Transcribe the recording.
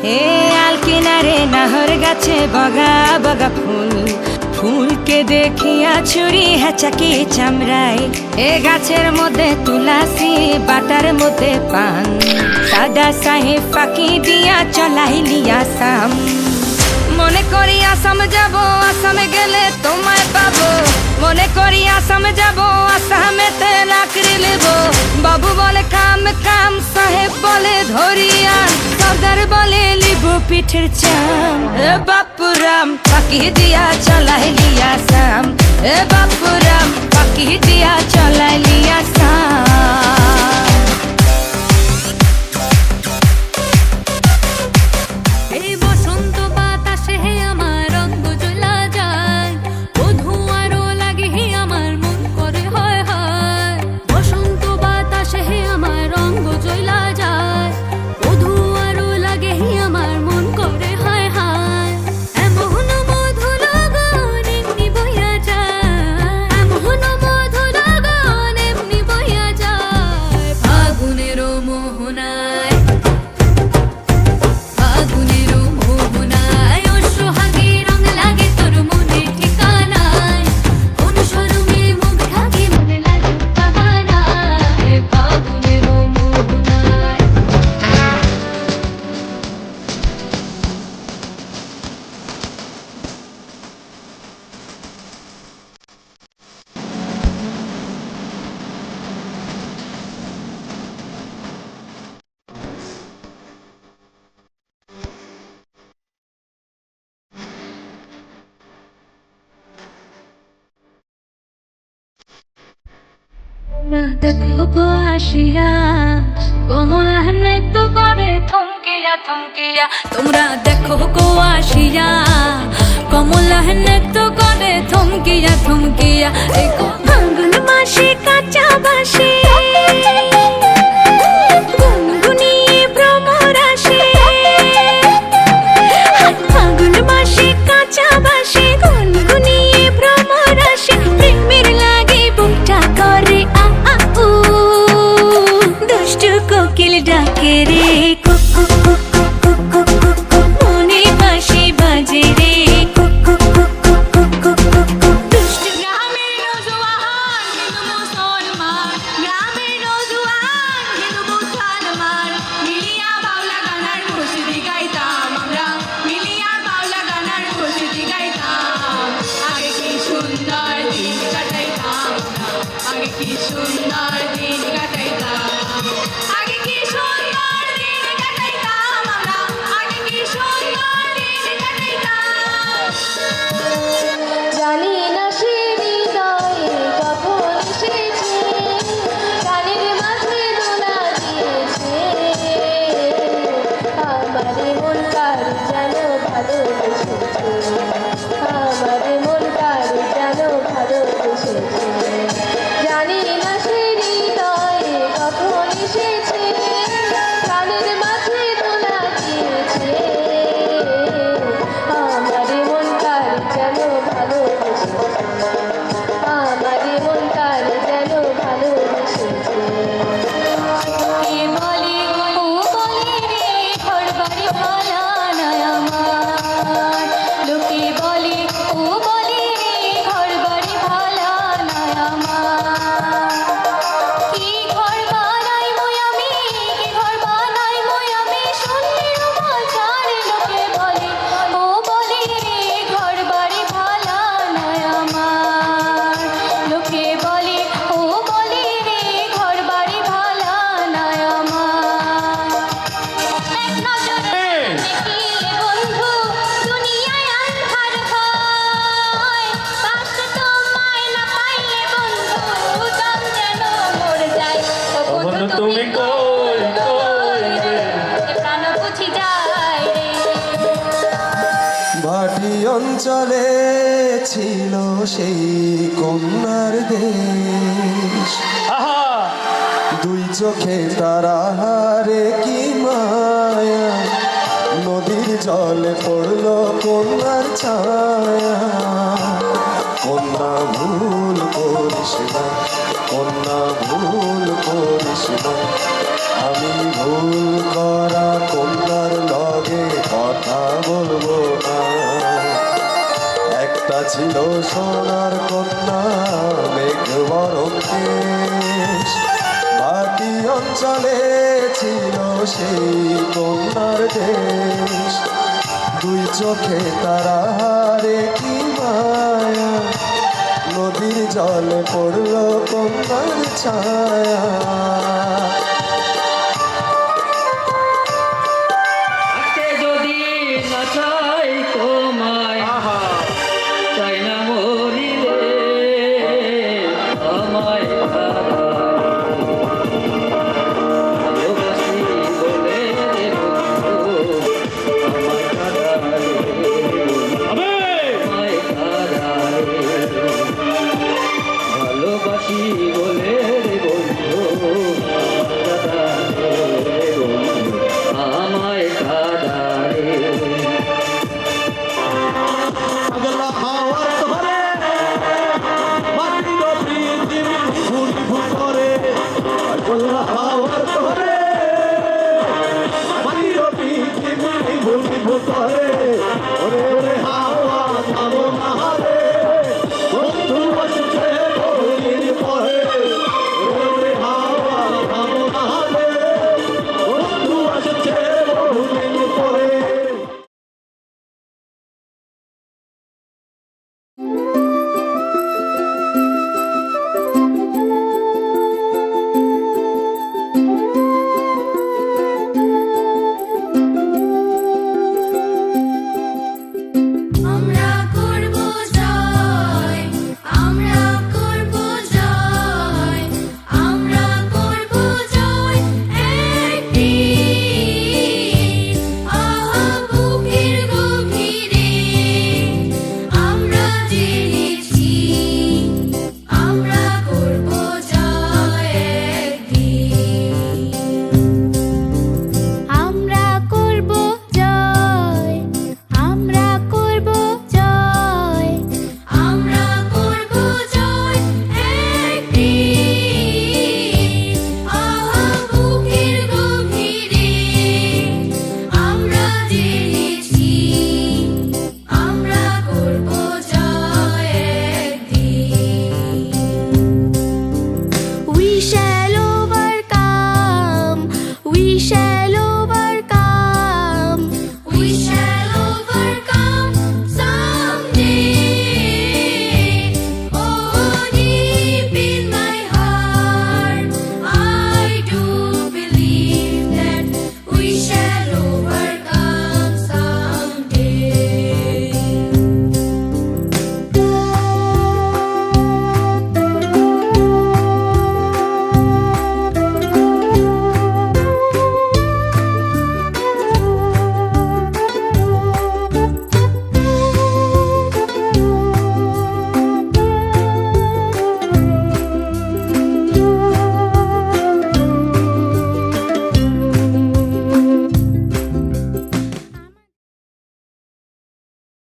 হে আলকিনারে নাহর গাছে বগা বগা ফুল ফুলকে দেখিয়া ছুরি হেঁচাকি চামড়াই এ গাছের মধ্যে তুলাসি বাটার মধ্যে পান সাদা সাহেব ফাঁকি দিয়া চলাইলি আসাম মনে করি আসাম যাব আসামে গেলে তোমায় পাবো মনে করি আসাম যাব আসামেতে লাকড়ি নেব বাবু বলে কাম কাম সাহেব বলে ধরিয়ান সর্দার বলে লিবু পিঠের চাম এ বাপুরাম ফাঁকি দিয়া চলাইলি আসাম এ বাপুরাম ফাঁকি দিয়া চলাইলি আসাম এমন মধু লগন এমনি দেখো আসিয়া কমলা নৃত্য করে থমকিয়া থমকিয়া তোমরা দেখো গো আসিয়া কমলা নৃত্য করে থমকিয়া থমকিয়া এই ফাল্গুন মাসে কাঁচা বাসে গুনগুনিয়ে ভ্রমর আসে ফাল্গুন মাসে কাঁচা বাসে গুনগুনিয়ে ভ্রমর আসে প্রেমের লাগে বুকটা করে দুষ্টু কোকিল ডাকে রে কুকু কুকু কুকু কুকু মনে বাঁশি বাজে রে কুকু কুকু কুকু কুকু দুষ্টু গ্রামের নজওয়ান হিন্দু মুসলমান গ্রামের নজওয়ান হিন্দু মুসলমান মিলিয়া বাউলা গানার খুশি গাইতাম আমরা মিলিয়া বাউলা গানার খুশি গাইতাম আগে কি সুন্দর দিন কাটাইতাম আগে কি সুন্দর দিন কাটাইতাম আগে কি সুন্দর দিন কাটাইতাম আমরা আগে কি সুন্দর দিন কাটাইতাম জানি না সে হৃদয়ে কখন এসেছে গানের মাঝে দোলা দিয়েছে আমার মন কার যেন ভালোবেসেছে আমার মন কার যেন ভালোবেসেছে জানি না সে হৃদয়ে কখন এসেছে গানের মাঝে দোলা দিয়েছে আমার মন কার যেন ভালোবেসেছে আমার মন কার যেন ভালোবেসেছে কে বলে ও বলে রে ঘর বাড়ি ভালা নয় আমার লোকে বলে ও বলে রে ঘর বাড়ি ভালা নয় আমার কি ঘর বানাই মই আমি কি ঘর বানাই মই আমি শূন্যের মাঝার লোকে বলে ও বলে রে ঘর বাড়ি ভালা নয় আমার লোকে বলে ও বলে রে ঘর বাড়ি ভালা নয় আমার এক নজরে দেখিলে বন্ধু দুনিয়ায় আন্ধার হয় পাশে তোমায় না পাইলে বন্ধু দম যেন মরে যায় ও বন্ধু তুমি কই কই রে প্রাণ বুঝি যায় রে ভাটি অঞ্চলে ছিল সেই কন্যার দেশ দুই চোখে তারা হারে কি মায়া নদীর জলে পড়ল কন্যার ছায়া কন্যা ভুল করিস না কন্যা ভুল করিস না আমি ভুল করা কন্যার লগে কথা বলবো না একটা ছিল সোনার কন্যা মেঘ বরং কেশ ভাটি অঞ্চলে ছিল সেই কন্যার দেশ দুই চোখে তারা হারে কি মায়া নদীর জলে পড়ল কন্যার ছায়া থাকতে যদি না চাই তোমায় চাই না মরিলে আমায়